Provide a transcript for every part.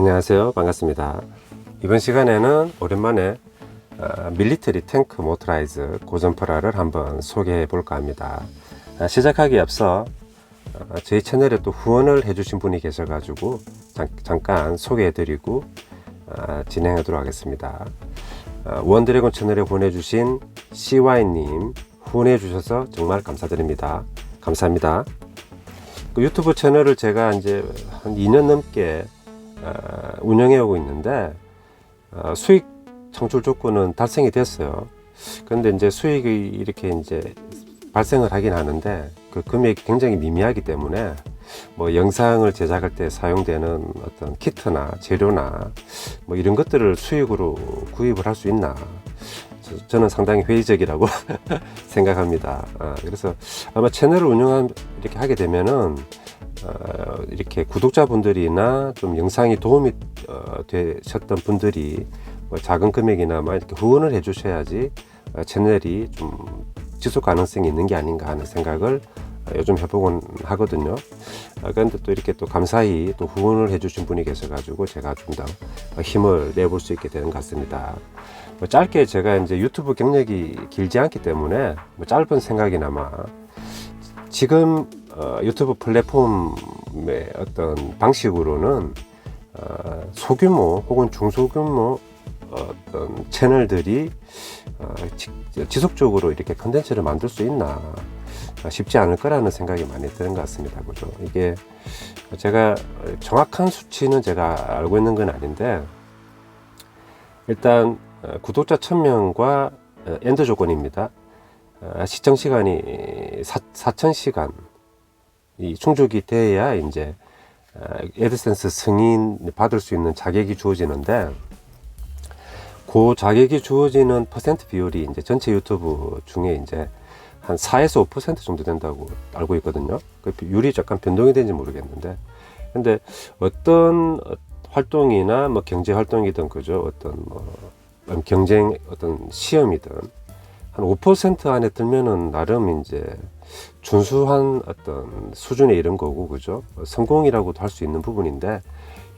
안녕하세요. 반갑습니다. 이번 시간에는 오랜만에 밀리터리 탱크 모터라이즈 고전프라를 한번 소개해 볼까 합니다. 시작하기에 앞서 저희 채널에 또 후원을 해주신 분이 계셔가지고 잠깐 소개해 드리고 진행하도록 하겠습니다. 원드래곤 채널에 후원해주신 CY님 후원해 주셔서 정말 감사드립니다. 감사합니다. 그 유튜브 채널을 제가 이제 한 2년 넘게 운영해 오고 있는데 수익 창출 조건은 달성이 됐어요. 그런데 이제 수익이 이렇게 이제 발생을 하긴 하는데 그 금액이 굉장히 미미하기 때문에 뭐 영상을 제작할 때 사용되는 어떤 키트나 재료나 뭐 이런 것들을 수익으로 구입을 할 수 있나, 저는 상당히 회의적이라고 생각합니다. 그래서 아마 채널을 이렇게 하게 되면은 이렇게 구독자분들이나 좀 영상이 도움이 되셨던 분들이 뭐 작은 금액이나 막 이렇게 후원을 해 주셔야지 채널이 좀 지속 가능성이 있는 게 아닌가 하는 생각을 요즘 해보곤 하거든요. 그런데 또 이렇게 또 감사히 또 후원을 해 주신 분이 계셔가지고 제가 좀 더 힘을 내볼 수 있게 되는 것 같습니다. 뭐 짧게 제가 이제 유튜브 경력이 길지 않기 때문에 뭐 짧은 생각이나마 지금 유튜브 플랫폼의 어떤 방식으로는 소규모 혹은 중소규모 어떤 채널들이 지속적으로 이렇게 컨텐츠를 만들 수 있나 쉽지 않을 거라는 생각이 많이 드는 것 같습니다. 그죠? 이게 제가 정확한 수치는 제가 알고 있는 건 아닌데, 일단 구독자 1000명과 엔드 조건입니다. 시청 시간이 4000시간 이 충족이 돼야 이제 애드센스 승인 받을 수 있는 자격이 주어지는데, 그 자격이 주어지는 퍼센트 비율이 이제 전체 유튜브 중에 이제 한 4에서 5% 정도 된다고 알고 있거든요. 그 비율이 약간 변동이 되는지 모르겠는데, 근데 어떤 활동이나 뭐 경제 활동이든 그죠, 어떤 뭐 경쟁 어떤 시험이든 한 5% 안에 들면은 나름 이제 준수한 어떤 수준에 이른 거고, 그죠? 성공이라고도 할 수 있는 부분인데,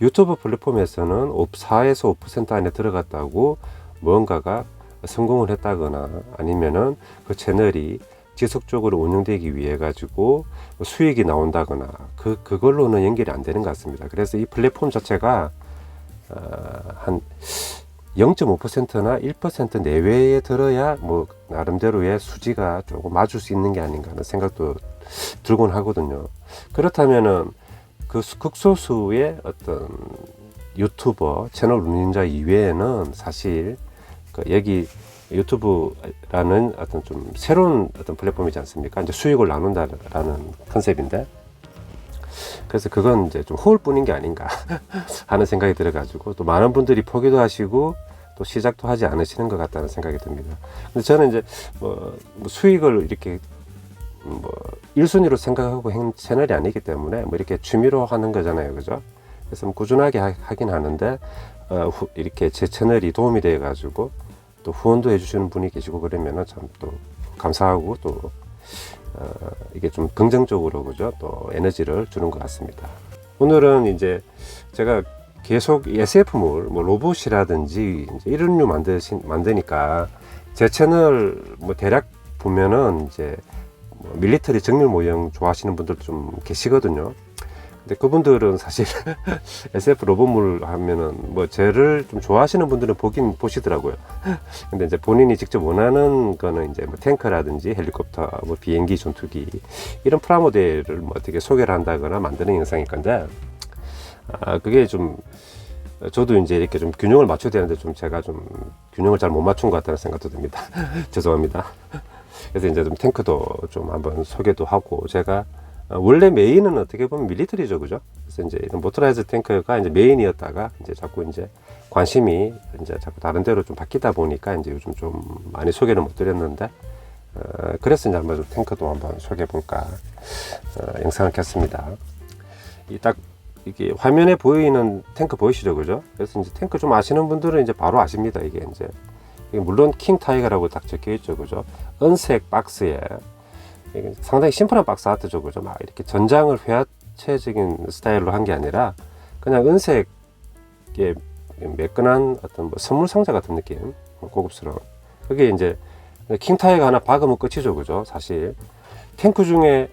유튜브 플랫폼에서는 4에서 5% 안에 들어갔다고 무언가가 성공을 했다거나 아니면은 그 채널이 지속적으로 운영되기 위해 가지고 수익이 나온다거나 그걸로는 연결이 안 되는 것 같습니다. 그래서 이 플랫폼 자체가 한 0.5%나 1% 내외에 들어야 뭐 나름대로의 수지가 조금 맞을 수 있는 게 아닌가 하는 생각도 들곤 하거든요. 그렇다면은 그 극소수의 어떤 유튜버 채널 운영자 이외에는 사실 여기 유튜브라는 어떤 좀 새로운 어떤 플랫폼이지 않습니까? 이제 수익을 나눈다라는 컨셉인데, 그래서 그건 이제 좀 허울뿐인 게 아닌가 하는 생각이 들어가지고, 또 많은 분들이 포기도 하시고 또 시작도 하지 않으시는 것 같다는 생각이 듭니다. 근데 저는 이제 뭐 수익을 이렇게 뭐 1순위로 생각하고 한 채널이 아니기 때문에 뭐 이렇게 취미로 하는 거잖아요, 그죠? 그래서 뭐 꾸준하게 하긴 하는데 이렇게 제 채널이 도움이 돼 가지고 또 후원도 해주시는 분이 계시고 그러면은 참 또 감사하고 또 이게 좀 긍정적으로, 그죠, 또 에너지를 주는 것 같습니다. 오늘은 이제 제가 계속 SF물, 뭐 로봇이라든지 이제 이런 류 만드니까 제 채널 뭐 대략 보면은 이제 뭐 밀리터리 정밀 모형 좋아하시는 분들도 좀 계시거든요. 근데 그분들은 사실 SF 로봇물 하면은 뭐 쟤를 좀 좋아하시는 분들은 보긴 보시더라고요. 근데 이제 본인이 직접 원하는 거는 이제 뭐 탱크라든지 헬리콥터, 뭐 비행기, 전투기 이런 프라모델을 뭐 어떻게 소개를 한다거나 만드는 영상일 건데, 그게 좀 저도 이제 이렇게 좀 균형을 맞춰야 되는데 좀 제가 좀 균형을 잘 못 맞춘 것 같다는 생각도 듭니다. 죄송합니다. 그래서 이제 좀 탱크도 좀 한번 소개도 하고, 제가 원래 메인은 어떻게 보면 밀리터리죠, 그죠? 그래서 이제 이런 모터라이즈 탱크가 이제 메인이었다가 이제 자꾸 이제 관심이 이제 자꾸 다른 데로 좀 바뀌다 보니까 이제 요즘 좀 많이 소개를 못 드렸는데, 그래서 이제 한번 좀 탱크도 한번 소개해 볼까 영상을 켰습니다. 딱 이게 화면에 보이는 탱크 보이시죠, 그죠? 그래서 이제 탱크 좀 아시는 분들은 이제 바로 아십니다. 이게 물론 킹 타이거라고 딱 적혀 있죠, 그죠? 은색 박스에 상당히 심플한 박스 아트죠, 그죠? 막 이렇게 전장을 회화체적인 스타일로 한 게 아니라 그냥 은색 이게 매끈한 어떤 뭐 선물 상자 같은 느낌, 고급스러운. 그게 이제 킹 타이거 하나 박으면 끝이죠, 그죠? 사실 탱크 중에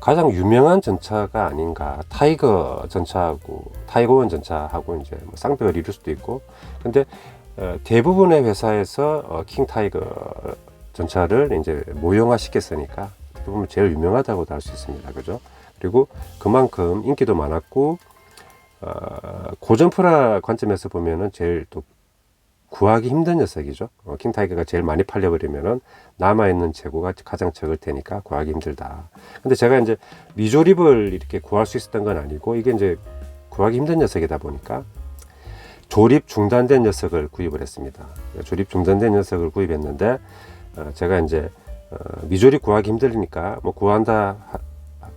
가장 유명한 전차가 아닌가. 타이거 전차하고 타이거원 전차하고 이제 뭐 쌍벽을 이룰 수도 있고. 근데 대부분의 회사에서 킹 타이거 전차를 이제 모형화 시켰으니까 보면 제일 유명하다고도 할 수 있습니다, 그죠? 그리고 그만큼 인기도 많았고 고전프라 관점에서 보면은 제일 또 구하기 힘든 녀석이죠. 킹 타이거가 제일 많이 팔려버리면은 남아있는 재고가 가장 적을 테니까 구하기 힘들다. 근데 제가 이제 미조립을 이렇게 구할 수 있었던 건 아니고, 이게 이제 구하기 힘든 녀석이다 보니까 조립 중단된 녀석을 구입을 했습니다. 조립 중단된 녀석을 구입했는데 제가 이제 미조립 구하기 힘들으니까 뭐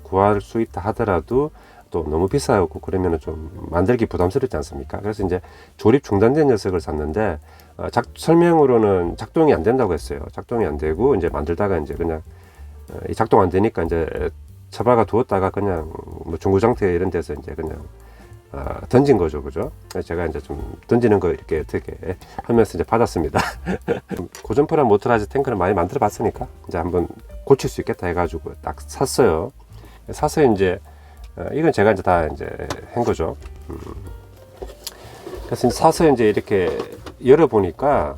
구할 수 있다 하더라도 또 너무 비싸고 그러면은 좀 만들기 부담스럽지 않습니까? 그래서 이제 조립 중단된 녀석을 샀는데 설명으로는 작동이 안 된다고 했어요. 작동이 안 되고 이제 만들다가 이제 그냥 작동 안 되니까 이제 처박아 두었다가 그냥 뭐 중고장터 이런 데서 이제 그냥 던진 거죠, 그죠? 제가 이제 좀 던지는 거 이렇게 어떻게 하면서 이제 받았습니다. 고전프라 모터라지 탱크를 많이 만들어 봤으니까 이제 한번 고칠 수 있겠다 해가지고 딱 샀어요. 사서 이제 이건 제가 이제 다 이제 한 거죠. 그래서 사서 이제 이렇게 열어보니까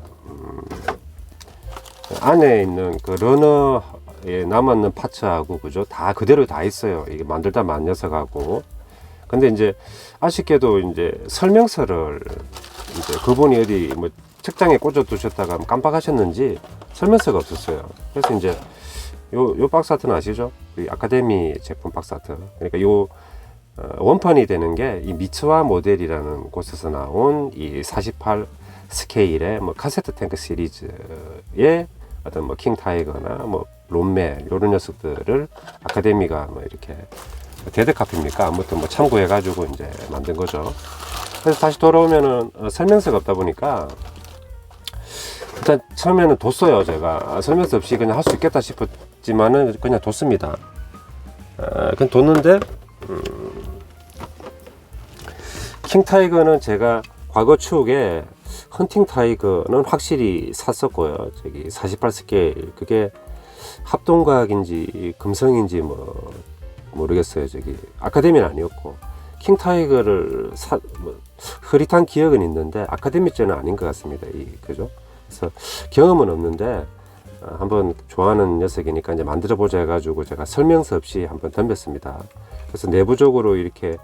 안에 있는 그 러너에 남았는 파츠하고, 그죠? 다 그대로 다 있어요. 이게 만들다 만 녀석하고. 근데 이제 아쉽게도 이제 설명서를 이제 그분이 어디 뭐 책장에 꽂아 두셨다가 깜빡하셨는지 설명서가 없었어요. 그래서 이제 요 박스 아트는 아시죠? 이 아카데미 제품 박스 아트. 그러니까 요 원판이 되는 게 이 미츠와 모델이라는 곳에서 나온 이 48 스케일의 뭐 카세트 탱크 시리즈의 어떤 뭐 킹 타이거나 뭐 롬메 요런 녀석들을 아카데미가 뭐 이렇게 데드 카피입니까? 아무튼 뭐 참고해 가지고 이제 만든 거죠. 그래서 다시 돌아오면은 설명서가 없다 보니까 일단 처음에는 뒀어요. 제가 설명서 없이 그냥 할 수 있겠다 싶었지만은 그냥 뒀습니다. 그냥 뒀는데 킹 타이거는 제가 과거 추억에 헌팅 타이거는 확실히 샀었고요. 저기 48 스케일, 그게 합동과학인지 금성인지 뭐 모르겠어요. 저기 아카데미는 아니었고, 킹 타이거를 뭐 흐릿한 기억은 있는데 아카데미째는 아닌 것 같습니다. 그죠? 그래서 경험은 없는데 한번 좋아하는 녀석이니까 이제 만들어 보자 해가지고 제가 설명서 없이 한번 덤볐습니다. 그래서 내부적으로 이렇게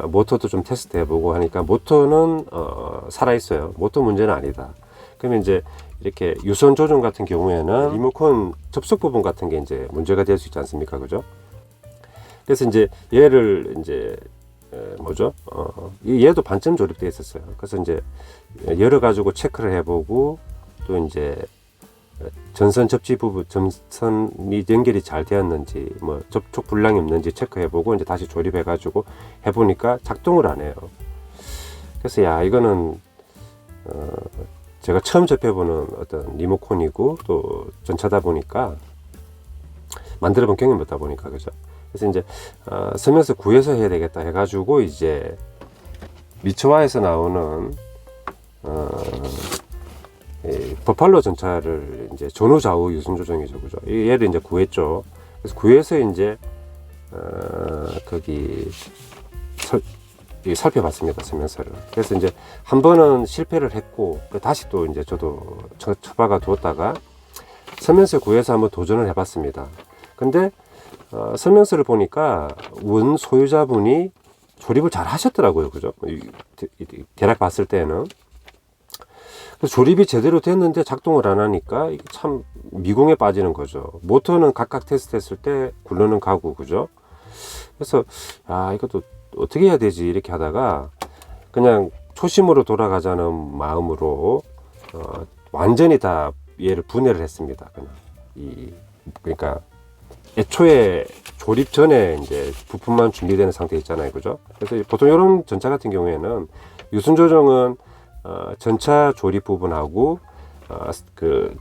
모터도 좀 테스트 해보고 하니까 모터는 살아있어요. 모터 문제는 아니다. 그러면 이제 이렇게 유선 조종 같은 경우에는 리모컨 접속 부분 같은 게 이제 문제가 될 수 있지 않습니까? 그죠? 그래서 이제 얘를 이제 뭐죠? 얘도 반점 조립되어 있었어요. 그래서 이제 열어 가지고 체크를 해보고, 또 이제 전선 접지 부분, 전선이 연결이 잘 되었는지, 뭐 접촉 불량이 없는지 체크해보고 이제 다시 조립해가지고 해보니까 작동을 안 해요. 그래서 야, 이거는 제가 처음 접해보는 어떤 리모컨이고 또 전차다 보니까 만들어본 경험이 없다 보니까, 그죠? 그래서 이제 설명서 구해서 해야 되겠다 해가지고 이제 미츠와에서 나오는 버팔로 전차를 이제 전후 좌우 유선 조정이죠, 그죠? 얘를 이제 구했죠. 그래서 구해서 이제 거기 살펴봤습니다, 설명서를. 그래서 이제 한 번은 실패를 했고 다시 또 이제 저도 처박아 두었다가 설명서 구해서 한번 도전을 해봤습니다. 근데 설명서를 보니까 원 소유자분이 조립을 잘 하셨더라고요, 그죠? 대략 봤을 때는. 그래서 조립이 제대로 됐는데 작동을 안 하니까 이게 참 미궁에 빠지는 거죠. 모터는 각각 테스트했을 때 굴러는 가고, 그죠? 그래서 이것도 어떻게 해야 되지 이렇게 하다가 그냥 초심으로 돌아가자는 마음으로 완전히 다 얘를 분해를 했습니다. 그냥 그러니까 애초에 조립 전에 이제 부품만 준비되는 상태 있잖아요, 그죠? 그래서 보통 이런 전차 같은 경우에는 유선 조정은 전차 조립 부분하고 그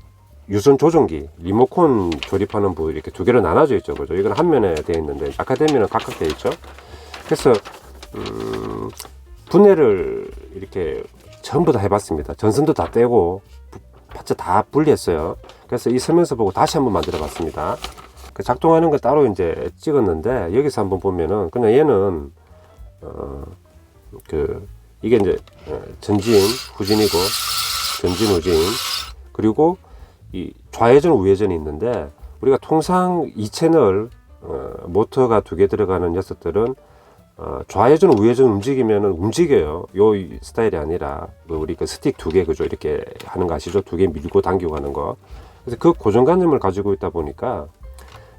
유선 조종기 리모컨 조립하는 부분 이렇게 두 개로 나눠져 있죠, 그죠? 이건 한 면에 되어 있는데 아카데미는 각각 되어 있죠. 그래서 분해를 이렇게 전부 다 해봤습니다. 전선도 다 떼고 파츠 다 분리했어요. 그래서 이 설명서 보고 다시 한번 만들어 봤습니다. 그 작동하는 거 따로 이제 찍었는데, 여기서 한번 보면은 그냥 얘는 이게 이제 전진 후진이고, 전진 후진, 그리고 이 좌회전 우회전이 있는데, 우리가 통상 2채널 모터가 2개 들어가는 녀석들은 좌회전 우회전 움직이면은 움직여요. 요 스타일이 아니라 우리 그 스틱 2개, 그죠? 이렇게 하는 거 아시죠? 2개 밀고 당기고 하는 거. 그래서 그 고정관념을 가지고 있다 보니까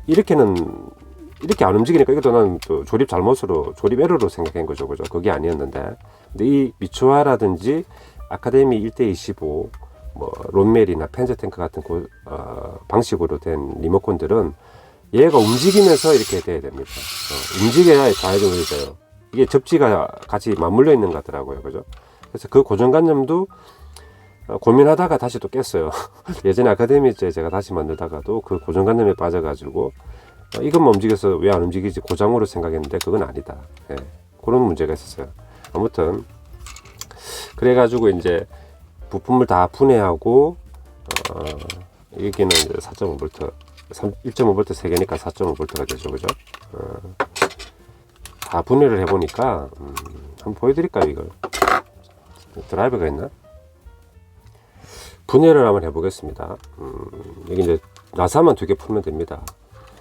이렇게 안 움직이니까, 이것도 나는 또 조립 잘못으로, 조립 에러로 생각한 거죠. 그죠? 그게 아니었는데. 근데 이 미츠와라든지 아카데미 1대25, 뭐 론멜이나 펜저탱크 같은 방식으로 된 리모컨들은 얘가 움직이면서 이렇게 돼야 됩니다. 움직여야 좌회전 우회전이에요. 이게 접지가 같이 맞물려 있는 것 같더라고요. 그죠? 그래서 그 고정관념도 고민하다가 다시 또 깼어요. 예전에 아카데미 때 제가 다시 만들다가도 그 고정관념에 빠져가지고 이것만 움직여서 왜 안 움직이지 고장으로 생각했는데 그건 아니다. 예, 그런 문제가 있었어요. 아무튼 그래가지고 이제 부품을 다 분해하고 여기는 이제 4.5V 1.5V 3개니까 4.5V가 되죠. 그죠? 다 분해를 해보니까 한번 보여드릴까요? 이걸 드라이버가 있나? 분해를 한번 해보겠습니다. 여기 이제 나사만 2개 풀면 됩니다.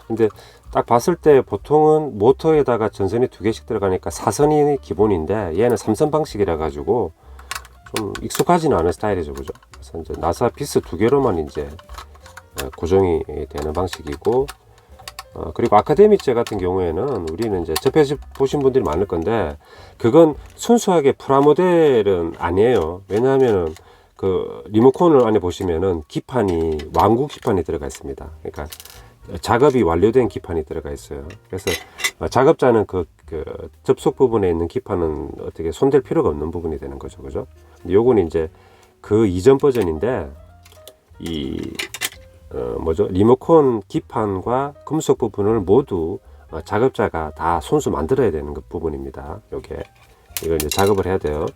근데 딱 봤을 때 보통은 모터에다가 전선이 2개씩 들어가니까 4선이 기본인데, 얘는 3선 방식이라 가지고 좀 익숙하지는 않은 스타일이죠. 그죠? 그래서 이제 나사 피스 2개로만 이제 고정이 되는 방식이고, 그리고 아카데미제 같은 경우에는 우리는 이제 접해 보신 분들이 많을 건데, 그건 순수하게 프라모델은 아니에요. 왜냐하면은 그 리모컨을 안에 보시면은 기판이 완구 기판이 들어가 있습니다. 그러니까 작업이 완료된 기판이 들어가 있어요. 그래서 작업자는 그 접속 부분에 있는 기판은 어떻게 손댈 필요가 없는 부분이 되는 거죠. 그죠? 요건 이제 그 이전 버전인데, 리모컨 기판과 금속 부분을 모두 작업자가 다 손수 만들어야 되는 그 부분입니다. 이걸 이제 작업을 해야 돼요.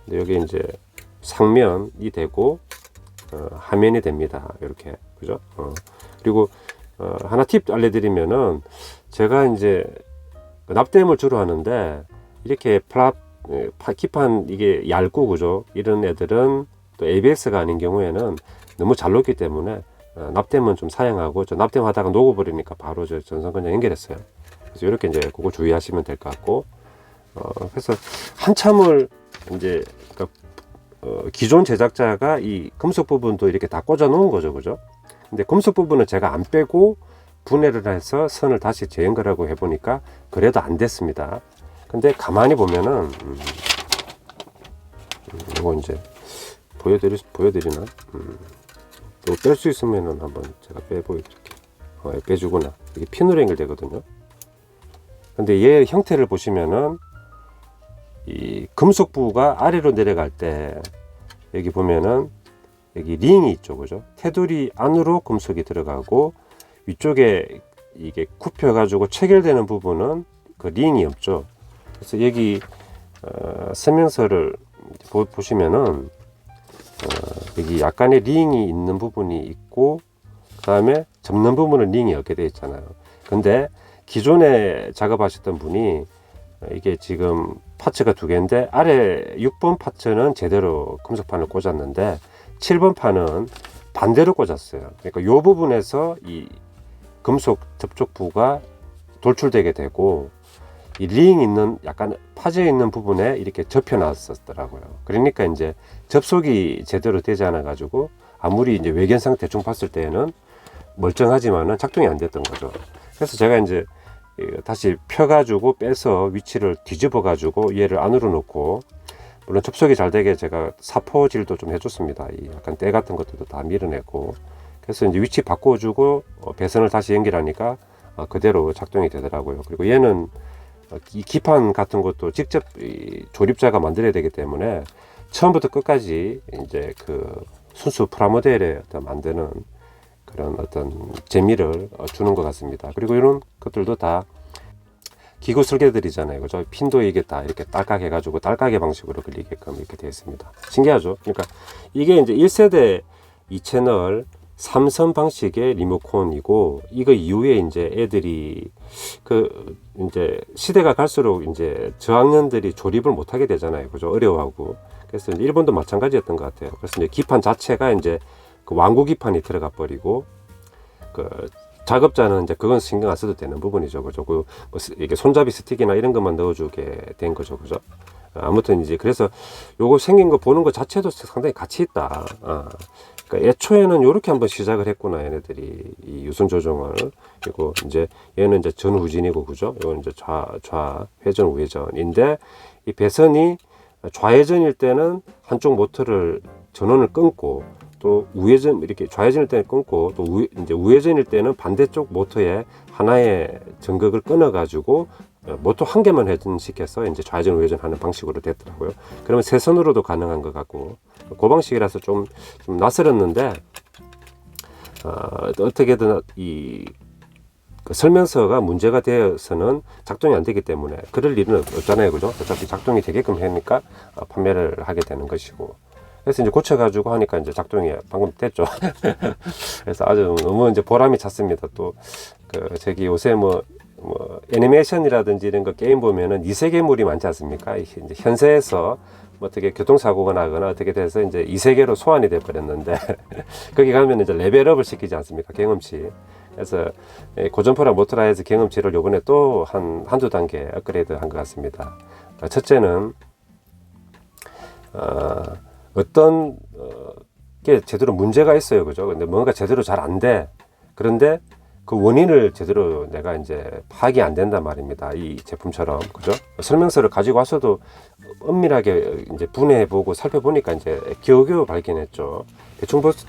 근데 여기 이제 상면이 되고 하면이 됩니다. 이렇게. 그죠? 그리고 하나 팁 알려드리면은, 제가 이제 납땜을 주로 하는데, 이렇게 기판 이게 얇고, 그죠? 이런 애들은 또 ABS가 아닌 경우에는 너무 잘 녹기 때문에 납땜은 좀 사용하고, 저 납땜하다가 녹아버리니까 바로 저 전선 그냥 연결했어요. 그래서 이렇게 이제 그거 주의하시면 될 것 같고, 그래서 한참을 이제 기존 제작자가 이 금속 부분도 이렇게 다 꽂아 놓은 거죠. 그죠? 근데 금속 부분은 제가 안 빼고 분해를 해서 선을 다시 재연결하고 해보니까 그래도 안 됐습니다. 근데 가만히 보면은 이거 이제 보여드리나? 이거 뺄 수 있으면은 한번 제가 빼보여드릴게요. 빼주구나. 이게 핀으로 연결되거든요. 근데 얘 형태를 보시면은 이 금속부가 아래로 내려갈 때 여기 보면은 여기 링이 있죠. 그죠? 테두리 안으로 금속이 들어가고, 위쪽에 이게 굽혀 가지고 체결되는 부분은 그 링이 없죠. 그래서 여기 설명서를 보시면은 여기 약간의 링이 있는 부분이 있고, 그 다음에 접는 부분은 링이 없게 되어 있잖아요. 근데 기존에 작업하셨던 분이 이게 지금 파츠가 2개인데, 아래 6번 파츠는 제대로 금속판을 꽂았는데 7번 판은 반대로 꽂았어요. 그러니까 이 부분에서 이 금속 접촉부가 돌출되게 되고, 이 링 있는 약간 파져 있는 부분에 이렇게 접혀 놨었더라고요. 그러니까 이제 접속이 제대로 되지 않아 가지고, 아무리 이제 외견상 대충 봤을 때에는 멀쩡하지만은 작동이 안 됐던 거죠. 그래서 제가 이제 다시 펴가지고 빼서 위치를 뒤집어 가지고 얘를 안으로 놓고, 물론 접속이 잘 되게 제가 사포질도 좀 해줬습니다. 이 약간 때 같은 것들도 다 밀어내고, 그래서 이제 위치 바꿔주고 배선을 다시 연결하니까 그대로 작동이 되더라고요. 그리고 얘는 이 기판 같은 것도 직접 조립자가 만들어야 되기 때문에 처음부터 끝까지 이제 그 순수 프라모델에 만드는 그런 어떤 재미를 주는 것 같습니다. 그리고 이런 것들도 다 기구 설계들이잖아요. 그죠? 핀도 이게 다 이렇게 딸깍 해가지고 딸깍의 방식으로 걸리게끔 이렇게 되어 있습니다. 신기하죠? 그러니까 이게 이제 1세대 2채널 3선 방식의 리모컨이고, 이거 이후에 이제 애들이 그 이제 시대가 갈수록 이제 저학년들이 조립을 못하게 되잖아요. 그죠? 어려워하고. 그래서 이제 일본도 마찬가지였던 것 같아요. 그래서 이제 기판 자체가 이제 그 완구 기판이 들어가 버리고, 그 작업자는 이제 그건 신경 안 써도 되는 부분이죠. 그죠? 그 이게 손잡이 스틱이나 이런 것만 넣어주게 된 거죠. 그죠? 아무튼 이제 그래서 요거 생긴 거 보는 것 자체도 상당히 가치 있다. 그러니까 애초에는 요렇게 한번 시작을 했구나, 얘네들이 이 유선 조정을. 그리고 이제 얘는 이제 전후진이고, 그죠? 요건 이제 좌 회전 우회전인데, 이 배선이 좌회전일 때는 한쪽 모터를 전원을 끊고, 또 우회전 이렇게 좌회전일 때는 끊고, 또 이제 우회전일 때는 반대쪽 모터에 하나의 전극을 끊어 가지고 모터 한 개만 회전시켜서 이제 좌회전 우회전 하는 방식으로 됐더라고요. 그러면 세 선으로도 가능한 것 같고, 그 방식이라서 좀 낯설었는데, 어떻게든 그 설명서가 문제가 되어서는 작동이 안 되기 때문에 그럴 일은 없잖아요. 그죠? 어차피 작동이 되게끔 하니까 판매를 하게 되는 것이고. 그래서 이제 고쳐가지고 하니까 이제 작동이 방금 됐죠. 그래서 아주 너무 이제 보람이 찼습니다. 또, 저기 요새 뭐 애니메이션이라든지 이런 거 게임 보면은 이세계물이 많지 않습니까? 이제 현세에서 뭐 어떻게 교통사고가 나거나 어떻게 돼서 이제 이세계로 소환이 돼 버렸는데, 거기 가면 이제 레벨업을 시키지 않습니까? 경험치. 그래서 고전포랑 모토라에서 경험치를 요번에 또 한두 단계 업그레이드 한 것 같습니다. 첫째는, 어떤 게 제대로 문제가 있어요. 그죠? 근데 뭔가 제대로 잘 안 돼. 그런데 그 원인을 제대로 내가 이제 파악이 안 된단 말입니다. 이 제품처럼. 그죠? 설명서를 가지고 와서도 엄밀하게 이제 분해해보고 살펴보니까 이제 겨우겨우 발견했죠.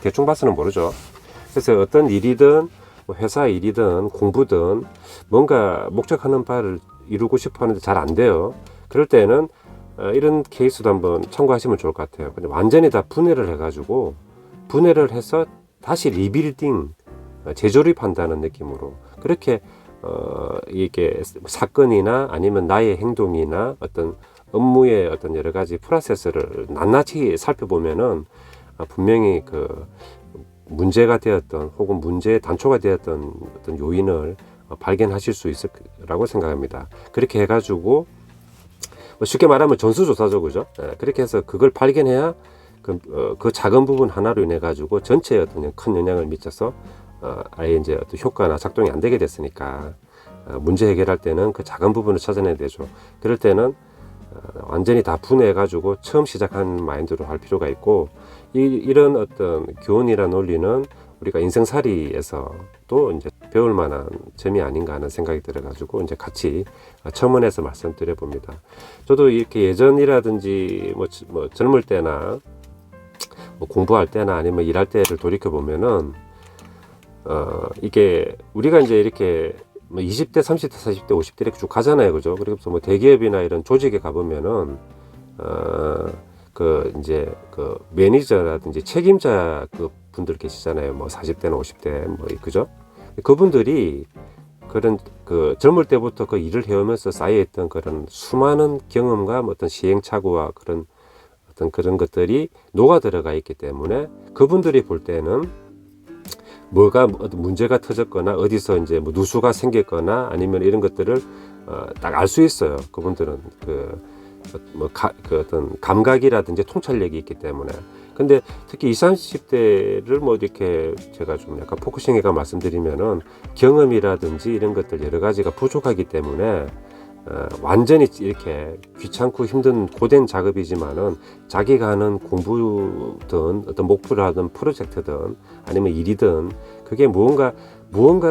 대충 봐서는 모르죠. 그래서 어떤 일이든, 뭐 회사 일이든, 공부든, 뭔가 목적하는 바를 이루고 싶어 하는데 잘 안 돼요. 그럴 때는 이런 케이스도 한번 참고하시면 좋을 것 같아요. 근데 완전히 다 분해를 해가지고, 분해를 해서 다시 리빌딩, 재조립한다는 느낌으로, 그렇게 이게 사건이나 아니면 나의 행동이나 어떤 업무의 어떤 여러 가지 프로세스를 낱낱이 살펴보면은 분명히 그 문제가 되었던 혹은 문제의 단초가 되었던 어떤 요인을 발견하실 수 있을 거라고 생각합니다. 그렇게 해가지고 쉽게 말하면 전수조사죠, 그죠? 그렇게 해서 그걸 발견해야 그 작은 부분 하나로 인해 가지고 전체에 어떤 큰 영향을 미쳐서 아예 이제 어떤 효과나 작동이 안 되게 됐으니까 문제 해결할 때는 그 작은 부분을 찾아내야 되죠. 그럴 때는 완전히 다 분해해 가지고 처음 시작하는 마인드로 할 필요가 있고, 이런 어떤 교훈이란 논리는 우리가 인생살이에서 또 이제 배울 만한 점이 아닌가 하는 생각이 들어가지고 이제 같이 첨언해서 말씀드려 봅니다. 저도 이렇게 예전이라든지 뭐 젊을 때나 뭐 공부할 때나 아니면 일할 때를 돌이켜 보면은 이게 우리가 이제 이렇게 뭐 20대, 30대, 40대, 50대 이렇게 쭉 가잖아요, 그죠? 그래서 뭐 대기업이나 이런 조직에 가보면은 이제 그 매니저라든지 책임자 그 분들 계시잖아요. 뭐 40대나 50대 뭐 그죠? 그분들이 그런 그 젊을 때부터 그 일을 해오면서 쌓여있던 그런 수많은 경험과 어떤 시행착오와 그런 것들이 녹아 들어가 있기 때문에 그분들이 볼 때는 뭐가 문제가 터졌거나 어디서 이제 뭐 누수가 생겼거나 아니면 이런 것들을 딱 알 수 있어요. 그분들은 그 어떤 감각이라든지 통찰력이 있기 때문에. 근데 특히 20, 30대를 뭐 이렇게 제가 좀 약간 포커싱해가 말씀드리면은 경험이라든지 이런 것들 여러 가지가 부족하기 때문에 완전히 이렇게 귀찮고 힘든 고된 작업이지만은 자기가 하는 공부든 어떤 목표를 하든 프로젝트든 아니면 일이든 그게 무언가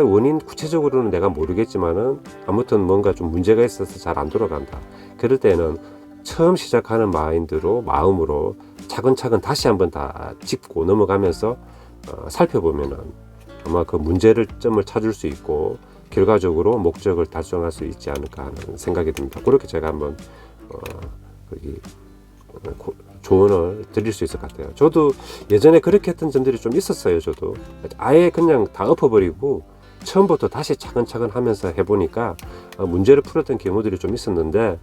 원인 구체적으로는 내가 모르겠지만은 아무튼 뭔가 좀 문제가 있어서 잘 안 돌아간다. 그럴 때는 처음 시작하는 마음으로 차근차근 다시 한번 다 짚고 넘어가면서 살펴보면은 아마 그 점을 찾을 수 있고 결과적으로 목적을 달성할 수 있지 않을까 하는 생각이 듭니다. 그렇게 제가 한번 조언을 드릴 수 있을 것 같아요. 저도 예전에 그렇게 했던 점들이 좀 있었어요. 저도 아예 그냥 다 엎어버리고 처음부터 다시 차근차근 하면서 해보니까 문제를 풀었던 경우들이 좀 있었는데,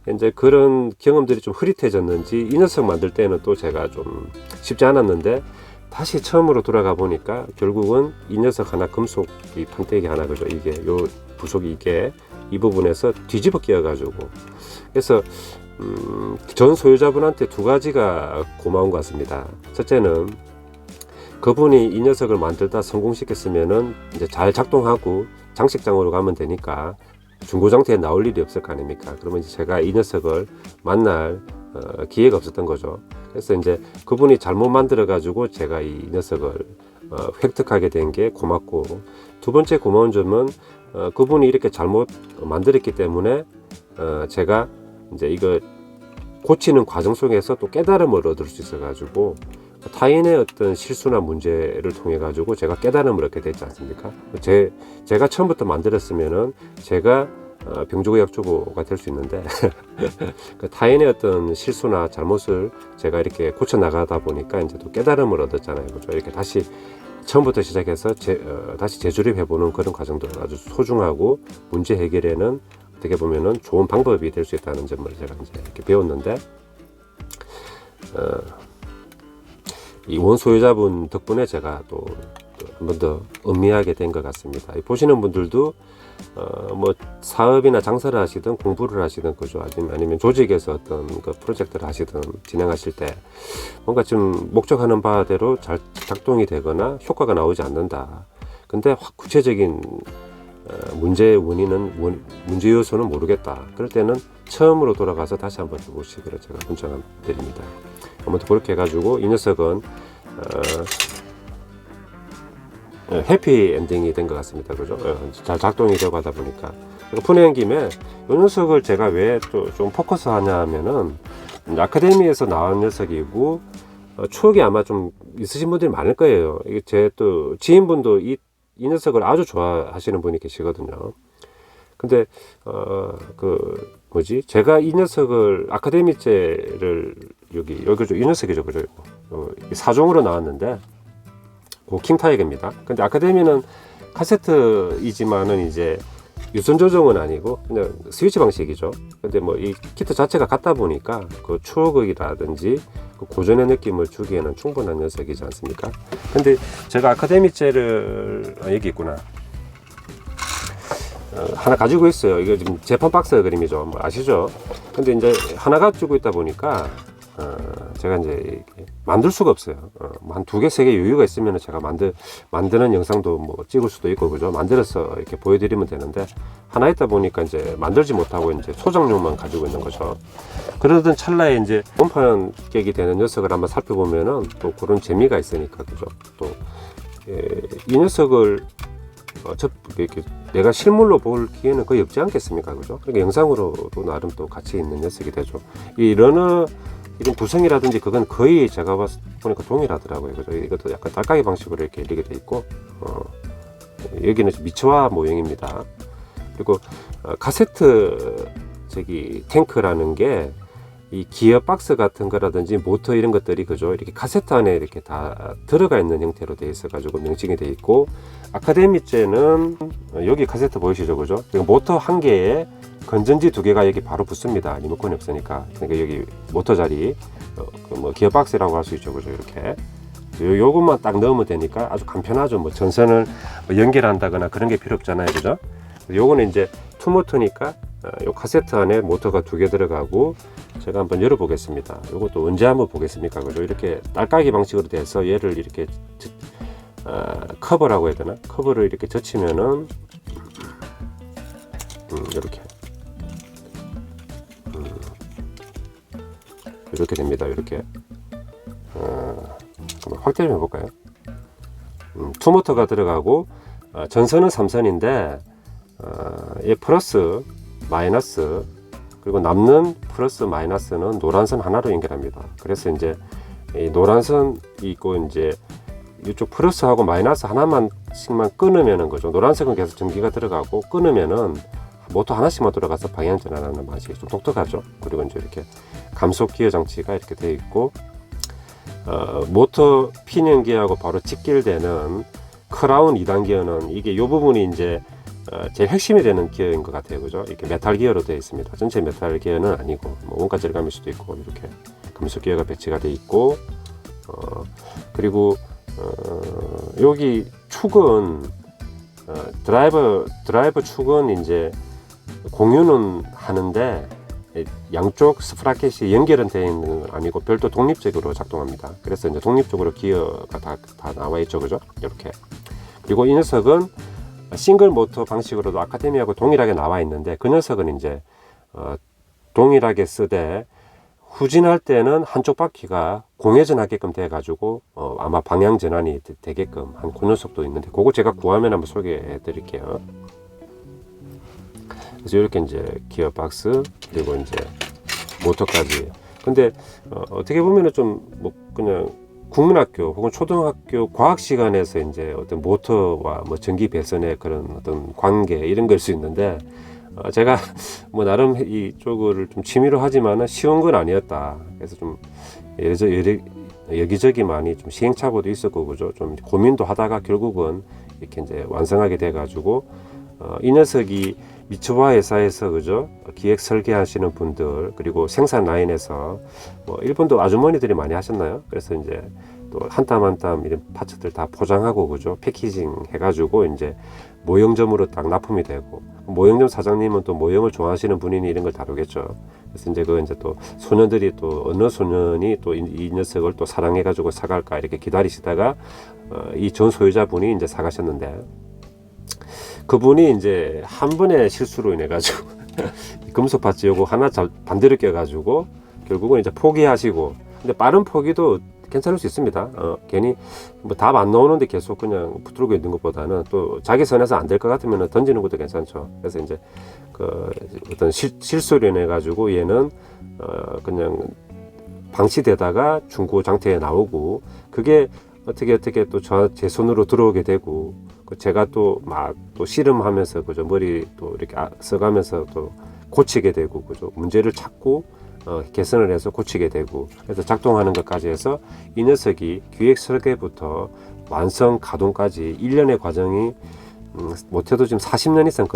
이제 그런 경험들이 좀 흐릿해졌는지 이 녀석 만들 때는 또 제가 좀 쉽지 않았는데, 다시 처음으로 돌아가 보니까 결국은 이 녀석 하나, 금속 이 판때기 하나, 그죠? 이게 요 부속이 이게 이 부분에서 뒤집어 끼어 가지고, 그래서 전 소유자분한테 두 가지가 고마운 것 같습니다. 첫째는 그분이 이 녀석을 만들다 성공시켰으면은 이제 잘 작동하고 장식장으로 가면 되니까 중고 상태에 나올 일이 없을 거 아닙니까? 그러면 이제 제가 이 녀석을 만날 기회가 없었던 거죠. 그래서 이제 그분이 잘못 만들어 가지고 제가 이 녀석을 획득하게 된 게 고맙고, 두 번째 고마운 점은 그분이 이렇게 잘못 만들었기 때문에 제가 이제 이거 고치는 과정 속에서 또 깨달음을 얻을 수 있어 가지고, 타인의 어떤 실수나 문제를 통해 가지고 제가 깨달음을 얻게 되지 않습니까? 제가 처음부터 만들었으면은 제가 병조의 약주부가 될 수 있는데 그 타인의 어떤 실수나 잘못을 제가 이렇게 고쳐 나가다 보니까 이제 또 깨달음을 얻었잖아요, 그죠? 이렇게 다시 처음부터 시작해서 다시 재조립해보는 그런 과정도 아주 소중하고 문제 해결에는 어떻게 보면은 좋은 방법이 될 수 있다는 점을 제가 이제 이렇게 배웠는데, 이 원소유자분 덕분에 제가 또 한 번 더 음미하게 된 것 같습니다. 보시는 분들도 뭐 사업이나 장사를 하시든 공부를 하시든, 그죠? 아니면 조직에서 어떤 그 프로젝트를 하시든 진행하실 때 뭔가 좀 목적하는 바대로 잘 작동이 되거나 효과가 나오지 않는다. 근데 확 구체적인 문제의 원인은, 문제 요소는 모르겠다. 그럴 때는 처음으로 돌아가서 다시 한번 해보시기를 제가 권장드립니다. 아무튼 그렇게 해가지고 이 녀석은 해피 엔딩이 된 것 같습니다. 그죠? 잘 작동이 되고 하다 보니까. 푸는 김에 이 녀석을 제가 왜 또 좀 포커스 하냐 하면은, 아카데미에서 나온 녀석이고 추억이 아마 좀 있으신 분들이 많을 거예요. 이게 제 또 지인분도 이 녀석을 아주 좋아하시는 분이 계시거든요. 근데 제가 이 녀석을 아카데미째를 여기죠, 이 녀석이죠, 그죠? 4종으로 나왔는데 킹타이거입니다. 근데 아카데미는 카세트이지만은 이제 유선 조정은 아니고 그냥 스위치 방식이죠. 근데 뭐 이 키트 자체가 같다 보니까 그 추억이라든지 그 고전의 느낌을 주기에는 충분한 녀석이지 않습니까? 근데 제가 아카데미째를 여기 있구나. 하나 가지고 있어요. 이거 지금 제품 박스 그림이죠. 뭐 아시죠? 근데 이제 하나 가지고 있다 보니까 제가 이제 만들 수가 없어요. 한 2개, 3개 여유가 있으면 제가 만드는 영상도 뭐 찍을 수도 있고, 그죠? 만들어서 이렇게 보여드리면 되는데, 하나 있다 보니까 이제 만들지 못하고 이제 소장용만 가지고 있는 거죠. 그러던 찰나에 이제 원판격이 되는 녀석을 한번 살펴보면은 또 그런 재미가 있으니까, 그죠? 또 이 녀석을 이렇게 내가 실물로 볼 기회는 거의 없지 않겠습니까, 그죠? 그러니까 영상으로도 나름 또 가치 있는 녀석이 되죠. 이 러너 이런 구성이라든지 그건 거의 제가 보니까 동일하더라고요. 그죠? 이것도 약간 딸깍이 방식으로 이렇게 열리게 돼 있고, 여기는 미츠와 모형입니다. 그리고 카세트 탱크라는 게 이 기어 박스 같은 거라든지 모터 이런 것들이, 그죠? 이렇게 카세트 안에 이렇게 다 들어가 있는 형태로 되어 있어 가지고 명칭이 되어 있고, 아카데미째는 여기 카세트 보이시죠, 그죠? 모터 한 개에 건전지 2개가 여기 바로 붙습니다. 리모컨이 없으니까. 그러니까 여기 모터 자리, 뭐 기어 박스라고 할 수 있죠, 그죠? 이렇게 요것만 딱 넣으면 되니까 아주 간편하죠. 뭐 전선을 연결한다거나 그런 게 필요 없잖아요, 그죠? 요거는 이제 투모터니까 요 카세트 안에 모터가 2개 들어가고, 제가 한번 열어보겠습니다. 요것도 언제 한번 보겠습니까, 그죠? 이렇게 딸깍이 방식으로 돼서 얘를 이렇게 커버라고 해야 되나? 커버를 이렇게 젖히면은 이렇게 이렇게 됩니다. 이렇게 확대 좀 해볼까요? 투모터가 들어가고, 전선은 3선인데 이 플러스 마이너스, 그리고 남는 플러스 마이너스는 노란선 하나로 연결합니다. 그래서 이제 이 노란선 있고 이제 이쪽 플러스하고 마이너스 하나만씩만 끊으면은, 거죠. 노란색은 계속 전기가 들어가고, 끊으면은 모터 하나씩만 들어가서 방향 전환하는 방식이 좀 독특하죠. 그리고 이제 이렇게 감속 기어 장치가 이렇게 되어 있고, 모터 핀 연기하고 바로 직결되는 크라운 2단 기어는 이게 요 부분이 이제 제일 핵심이 되는 기어인 것 같아요. 그죠? 이렇게 메탈 기어로 되어 있습니다. 전체 메탈 기어는 아니고 뭐 원가 절감일 수도 있고 이렇게 금속 기어가 배치가 되어 있고 그리고 여기 축은 드라이버 축은 이제 공유는 하는데 양쪽 스프라켓이 연결은 되어 있는 건 아니고 별도 독립적으로 작동합니다. 그래서 이제 독립적으로 기어가 다 나와 있죠. 그죠? 이렇게. 그리고 이 녀석은 싱글 모터 방식으로도 아카데미하고 동일하게 나와 있는데 그 녀석은 이제 동일하게 쓰되 후진할 때는 한쪽 바퀴가 공회전하게끔 돼 가지고 아마 방향 전환이 되게끔 한 그 녀석도 있는데 그거 제가 구하면 한번 소개해 드릴게요. 그래서 이렇게 이제 기어 박스 그리고 이제 모터까지. 근데 어떻게 보면은 좀 뭐 그냥 국민학교 혹은 초등학교 과학 시간에서 이제 어떤 모터와 뭐 전기 배선의 그런 어떤 관계 이런 걸 수 있는데 제가 뭐 나름 이쪽을 좀 취미로 하지만은 쉬운 건 아니었다. 그래서 좀 여기저기 많이 좀 시행착오도 있었고 그죠. 좀 고민도 하다가 결국은 이렇게 이제 완성하게 돼 가지고 이 녀석이 미츠바 회사에서 그죠 기획 설계하시는 분들 그리고 생산 라인에서 뭐 일본도 아주머니들이 많이 하셨나요? 그래서 이제 또 한 땀 한 땀 이런 파츠들 다 포장하고 그죠 패키징 해가지고 이제 모형점으로 딱 납품이 되고 모형점 사장님은 또 모형을 좋아하시는 분이니 이런 걸 다루겠죠. 그래서 이제 그 이제 또 소년들이 또 어느 소년이 또 이 녀석을 또 사랑해가지고 사갈까 이렇게 기다리시다가 이 전 소유자분이 이제 사가셨는데. 그분이 이제 한 번의 실수로 인해 가지고 금속 파츠 요거 하나 반대로 껴 가지고 결국은 이제 포기하시고 근데 빠른 포기도 괜찮을 수 있습니다. 괜히 뭐 답 안 나오는데 계속 그냥 붙들고 있는 것보다는 또 자기 선에서 안 될 것 같으면 던지는 것도 괜찮죠. 그래서 이제 그 어떤 실수로 인해 가지고 얘는 그냥 방치되다가 중고 장터에 나오고 그게 어떻게 또 제 손으로 들어오게 되고 제가 또 막 또 씨름하면서 그죠 머리 또 이렇게 써가면서 또 고치게 되고 그죠 문제를 찾고 개선을 해서 고치게 되고 그래서 작동하는 것까지 해서 이 녀석이 기획 설계부터 완성 가동까지 1년의 과정이 못해도 지금 40년 이상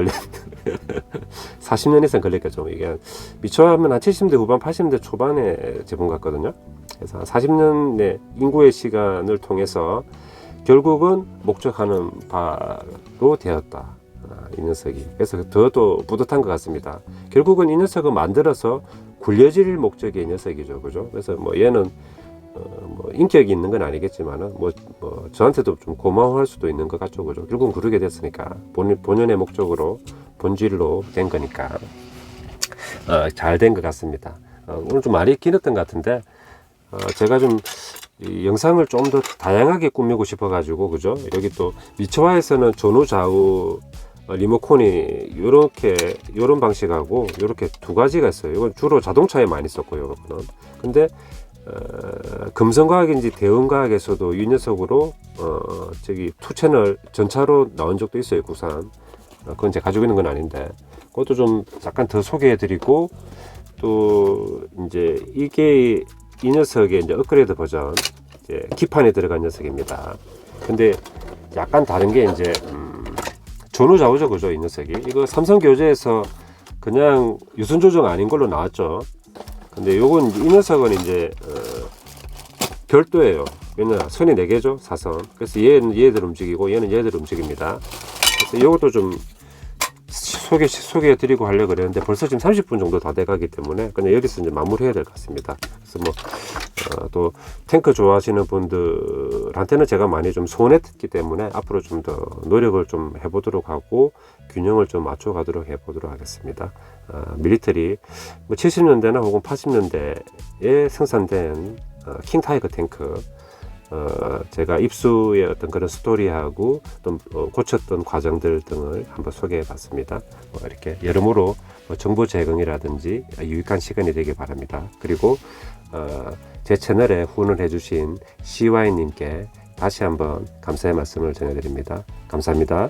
40년 이상 걸렸겠죠. 이게 미처하면 한 70대 후반 80대 초반의 제품 같거든요. 그래서 40년의 인구의 시간을 통해서 결국은 목적하는 바로 되었다. 이 녀석이. 그래서 더 뿌듯한 것 같습니다. 결국은 이 녀석을 만들어서 굴려질 목적의 이 녀석이죠. 그죠? 그래서 뭐 얘는 뭐 인격이 있는 건 아니겠지만은 뭐 저한테도 좀 고마워할 수도 있는 것 같죠. 그죠? 결국은 구르게 됐으니까 본연의 목적으로 본질로 된 거니까 잘 된 것 같습니다. 오늘 좀 말이 길었던 것 같은데 제가 좀 이 영상을 좀 더 다양하게 꾸미고 싶어 가지고 그죠 여기 또 미츠바에서는 전후 좌우 리모컨이 요런 방식하고 요렇게 두 가지가 있어요. 이건 주로 자동차에 많이 썼고요. 요거는 근데 금성과학인지 대운과학에서도 이 녀석으로 저기 2채널 전차로 나온 적도 있어요. 국산 그건 제가 가지고 있는 건 아닌데 그것도 좀 잠깐 더 소개해 드리고 또 이제 이게 이 녀석의 이제 업그레이드 버전 이제 기판에 들어간 녀석입니다. 근데 약간 다른 게 이제 전후 좌우죠. 그죠? 이 녀석이 이거 삼성 교재에서 그냥 유선 조정 아닌 걸로 나왔죠. 근데 요건 이 녀석은 이제 별도예요. 왜냐 선이 4개죠. 사선. 그래서 얘들 움직이고 얘는 얘들 움직입니다. 그래서 요것도 좀 소개해 드리고 하려고 그랬는데 벌써 지금 30분 정도 다 돼가기 때문에 그냥 여기서 이제 마무리해야 될 것 같습니다. 그래서 뭐 또 탱크 좋아하시는 분들한테는 제가 많이 좀 손했기 때문에 앞으로 좀 더 노력을 좀 해보도록 하고 균형을 좀 맞춰가도록 해보도록 하겠습니다. 밀리터리 뭐 70년대나 혹은 80년대에 생산된 킹타이거 탱크 제가 입수의 어떤 그런 스토리하고 또 고쳤던 과정들 등을 한번 소개해 봤습니다. 이렇게 여러모로 정보 제공이라든지 유익한 시간이 되길 바랍니다. 그리고 제 채널에 후원을 해주신 CY님께 다시 한번 감사의 말씀을 전해드립니다. 감사합니다.